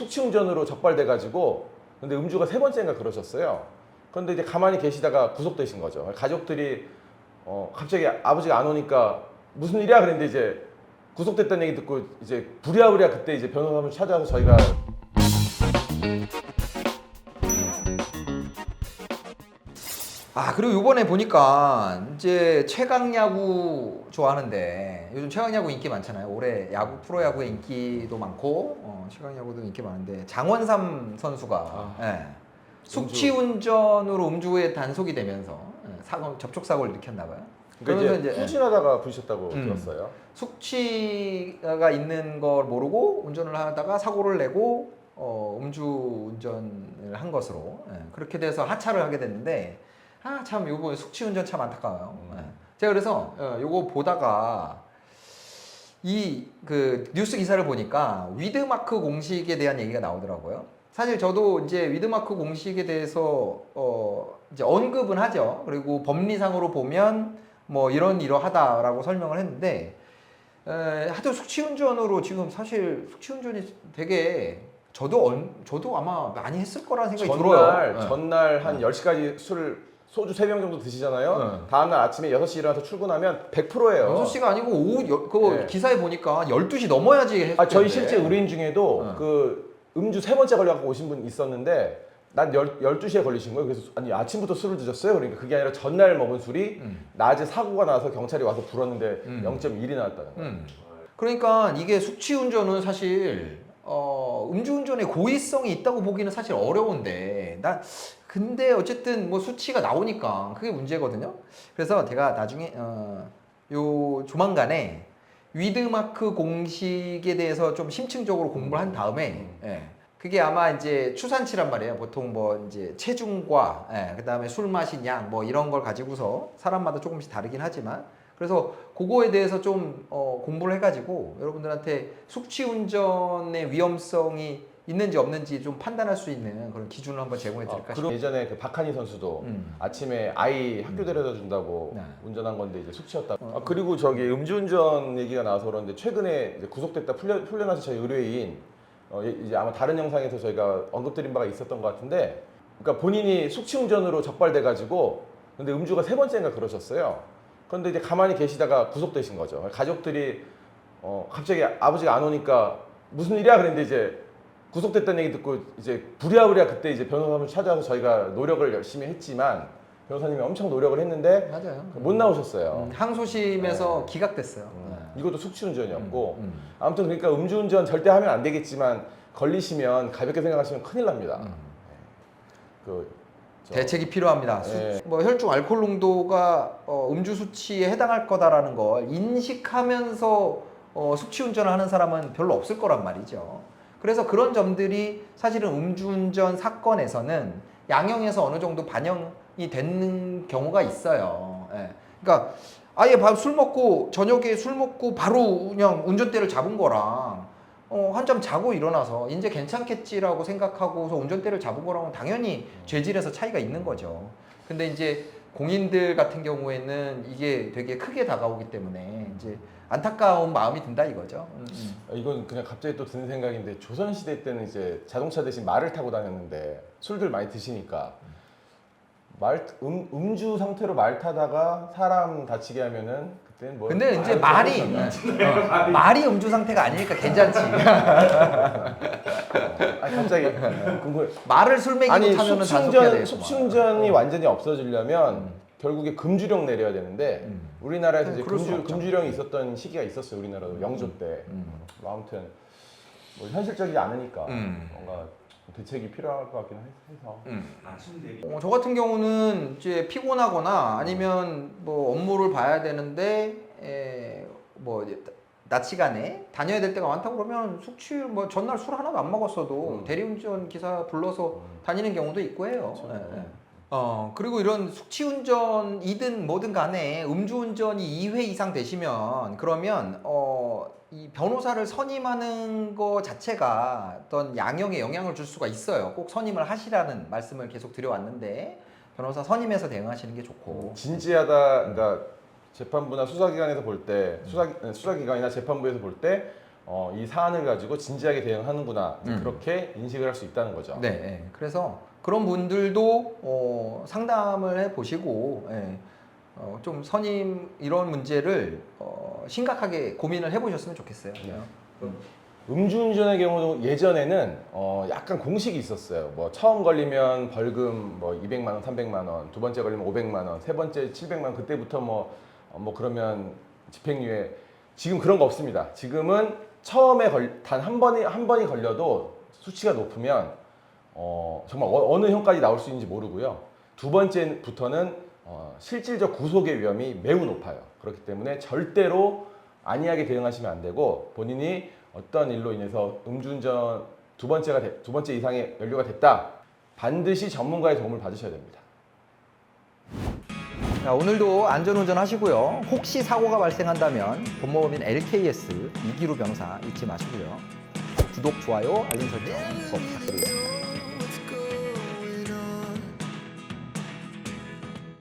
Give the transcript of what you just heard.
숙취운전으로 적발돼가지고 근데 음주가 3번째인가 그러셨어요. 그런데 이제 가만히 계시다가 구속되신 거죠. 가족들이 갑자기 아버지가 안 오니까 무슨 일이야 그랬는데 이제 구속됐다는 얘기 듣고 이제 부랴부랴 그때 이제 변호사를 찾아서 저희가 그리고 이번에 보니까 이제 최강야구 좋아하는데 요즘 최강야구 인기 많잖아요. 올해 야구 프로야구의 인기도 많고 최강야구도 인기 많은데 장원삼 선수가 숙취운전으로 음주에 단속이 되면서 접촉사고를 일으켰나 봐요. 그러니까 이제 후진하다가 부딪혔다고 들었어요. 숙취가 있는 걸 모르고 운전을 하다가 사고를 내고 음주운전을 한 것으로 그렇게 돼서 하차를 하게 됐는데 참 요거 숙취운전 참 안타까워요. 제가 그래서 요거 보다가 이 그 뉴스 기사를 보니까 위드마크 공식에 대한 얘기가 나오더라고요. 사실 저도 이제 위드마크 공식에 대해서 이제 언급은 하죠. 그리고 법리상으로 보면 뭐 이러하다라고 설명을 했는데 하도 숙취운전으로 지금 사실 숙취운전이 되게 저도 아마 많이 했을 거라는 생각이 들어요. 전날 한 10시까지 소주 3병 정도 드시잖아요. 다음날 아침에 6시 일어나서 출근하면 100%예요. 6시가 아니고 오후 기사에 보니까 12시 넘어야지 했을 저희 실제 의뢰인 중에도 그 음주 3번째 걸려갖고 오신 분 있었는데 난 12시에 걸리신 거예요. 그래서 아니 아침부터 술을 드셨어요? 그러니까 그게 아니라 전날 먹은 술이 낮에 사고가 나서 경찰이 와서 불었는데 0.1이 나왔다는 거예요. 그러니까 이게 숙취운전은 사실 음주운전의 고의성이 있다고 보기는 사실 어려운데 근데 어쨌든 뭐 수치가 나오니까 그게 문제거든요. 그래서 제가 나중에 요 조만간에 위드마크 공식에 대해서 좀 심층적으로 공부를 한 다음에 그게 아마 이제 추산치란 말이에요. 보통 뭐 이제 체중과 그다음에 술 마신 양 뭐 이런 걸 가지고서 사람마다 조금씩 다르긴 하지만 그래서 그거에 대해서 좀 공부를 해가지고 여러분들한테 숙취운전의 위험성이 있는지 없는지 좀 판단할 수 있는 그런 기준을 한번 제공해 드릴까 싶어요. 예전에 그 박한희 선수도 아침에 아이 학교 데려다 준다고 운전한 건데 이제 숙취였다. 그리고 저기 음주운전 얘기가 나와서 그런데 최근에 이제 구속됐다 풀려나서 저희 의뢰인 이제 아마 다른 영상에서 저희가 언급드린 바가 있었던 것 같은데 그러니까 본인이 숙취운전으로 적발돼가지고 근데 음주가 3번째인가 그러셨어요. 그런데 이제 가만히 계시다가 구속되신 거죠. 가족들이 갑자기 아버지가 안 오니까 무슨 일이야 그랬는데 이제 구속됐다는 얘기 듣고 이제 부랴부랴 그때 이제 변호사를 찾아서 저희가 노력을 열심히 했지만 변호사님이 엄청 노력을 했는데 맞아요. 못 나오셨어요. 항소심에서 기각됐어요. 이것도 숙취운전이었고 아무튼 그러니까 음주운전 절대 하면 안 되겠지만 걸리시면 가볍게 생각하시면 큰일 납니다. 대책이 필요합니다. 뭐 혈중 알코올 농도가 음주 수치에 해당할 거다라는 걸 인식하면서 숙취운전을 하는 사람은 별로 없을 거란 말이죠. 그래서 그런 점들이 사실은 음주운전 사건에서는 양형에서 어느 정도 반영이 되는 경우가 있어요. 그러니까 아예 저녁에 술 먹고 바로 그냥 운전대를 잡은 거랑 한잠 자고 일어나서 이제 괜찮겠지라고 생각하고서 운전대를 잡은 거랑은 당연히 죄질에서 차이가 있는 거죠. 근데 이제 공인들 같은 경우에는 이게 되게 크게 다가오기 때문에 이제 안타까운 마음이 든다 이거죠. 이건 그냥 갑자기 또 드는 생각인데 조선시대 때는 이제 자동차 대신 말을 타고 다녔는데 술들 많이 드시니까 음주 상태로 말 타다가 사람 다치게 하면은 그때는 뭐 근데 이제 말이 음주 상태가 아니니까 괜찮지. 갑자기 말을 술 먹이고 타면은 단속해야 되겠구만. 숙취운전이 완전히 없어지려면 결국에 금주령 내려야 되는데 우리나라에서 이제 금주령이 있었던 시기가 있었어요. 우리나라도 영조 때. 뭐 아무튼 뭐 현실적이지 않으니까 뭔가 대책이 필요할 것 같긴 해서. 저 같은 경우는 이제 피곤하거나 아니면 뭐 업무를 봐야 되는데 뭐 낮 시간에 다녀야 될 때가 많다고 그러면 뭐 전날 술 하나도 안 먹었어도 대리운전 기사 불러서 다니는 경우도 있고 해요. 그리고 이런 숙취운전이든 뭐든 간에 음주운전이 2회 이상 되시면 그러면 이 변호사를 선임하는 거 자체가 어떤 양형에 영향을 줄 수가 있어요. 꼭 선임을 하시라는 말씀을 계속 드려왔는데 변호사 선임해서 대응하시는 게 좋고 진지하다. 그러니까 재판부나 수사기관에서 볼 때 수사기관이나 재판부에서 볼 때 이 사안을 가지고 진지하게 대응하는구나 이제 음. 그렇게 인식을 할 수 있다는 거죠. 네, 예. 그래서 그런 분들도 상담을 해보시고 좀 선임 이런 문제를 심각하게 고민을 해보셨으면 좋겠어요. 네. 음주운전의 경우도 예전에는 약간 공식이 있었어요. 뭐 처음 걸리면 벌금 뭐 200만 원, 300만 원, 두 번째 걸리면 500만 원, 세 번째 700만 원. 그때부터 뭐 그러면 집행유예. 지금 그런 거 없습니다. 지금은 처음에 단 한 번이 걸려도 수치가 높으면 정말 어느 형까지 나올 수 있는지 모르고요. 두 번째부터는 실질적 구속의 위험이 매우 높아요. 그렇기 때문에 절대로 안이하게 대응하시면 안 되고 본인이 어떤 일로 인해서 음주운전 두 번째 이상의 연료가 됐다. 반드시 전문가의 도움을 받으셔야 됩니다. 자, 오늘도 안전운전 하시고요. 혹시 사고가 발생한다면 법무법인 LKS 이기루 변호사 잊지 마시고요. 구독, 좋아요, 알림 설정 꼭 부탁드립니다.